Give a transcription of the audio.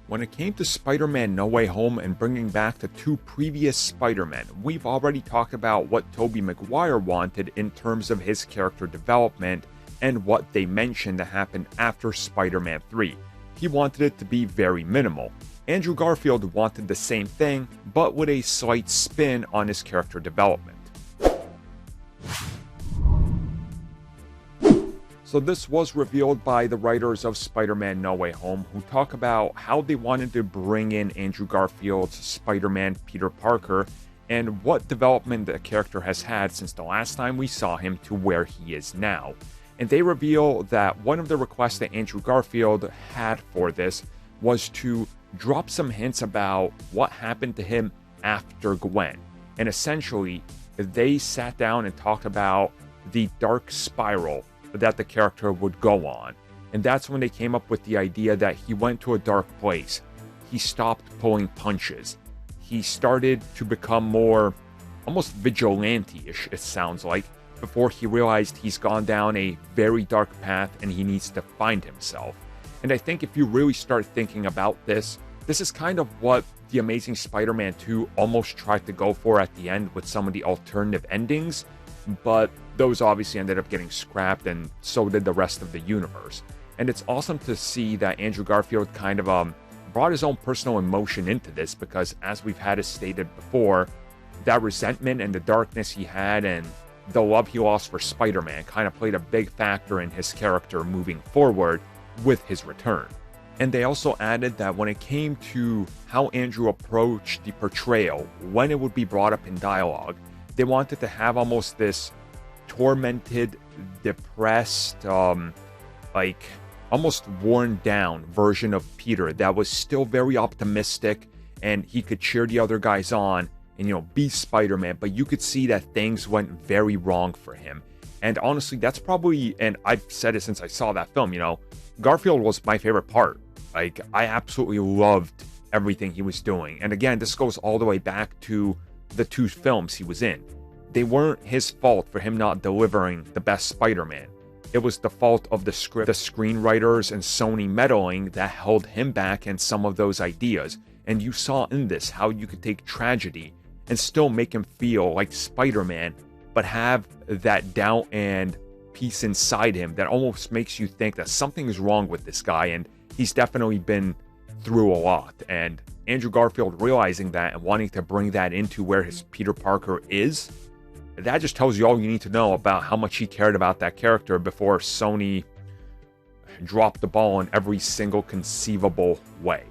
When it came to Spider-Man No Way Home and bringing back the two previous Spider-Men, we've already talked about what Tobey Maguire wanted in terms of his character development and what they mentioned that happened after Spider-Man 3. He wanted it to be very minimal. Andrew Garfield wanted the same thing, but with a slight spin on his character development. So this was revealed by the writers of Spider-Man No Way Home, who talk about how they wanted to bring in Andrew Garfield's Spider-Man Peter Parker and what development the character has had since the last time we saw him to where he is now. And they reveal that one of the requests that Andrew Garfield had for this was to drop some hints about what happened to him after Gwen. And essentially, they sat down and talked about the dark spiral that the character would go on. And that's when they came up with the idea that he went to a dark place. He stopped pulling punches. He started to become more almost vigilante-ish, it sounds like, before he realized he's gone down a very dark path and he needs to find himself. And I think if you really start thinking about this, this is kind of what The Amazing Spider-Man 2 almost tried to go for at the end with some of the alternative endings, but those obviously ended up getting scrapped, and so did the rest of the universe. And it's awesome to see that Andrew Garfield kind of brought his own personal emotion into this, because as we've had it stated before, that resentment and the darkness he had and the love he lost for Spider-Man kind of played a big factor in his character moving forward with his return. And they also added that when it came to how Andrew approached the portrayal, when it would be brought up in dialogue, they wanted to have almost this tormented, depressed, like almost worn down version of Peter that was still very optimistic, and he could cheer the other guys on and, be Spider-Man, but you could see that things went very wrong for him. And honestly, that's probably, and I've said it since I saw that film, Garfield was my favorite part. Like, I absolutely loved everything he was doing. And again, this goes all the way back to the two films he was in. They weren't his fault for him not delivering the best Spider-Man. It was the fault of the script, the screenwriters, and Sony meddling that held him back and some of those ideas. And you saw in this how you could take tragedy and still make him feel like Spider-Man, but have that doubt and peace inside him that almost makes you think that something is wrong with this guy, and he's definitely been through a lot. And Andrew Garfield realizing that and wanting to bring that into where his Peter Parker is, that just tells you all you need to know about how much he cared about that character before Sony dropped the ball in every single conceivable way.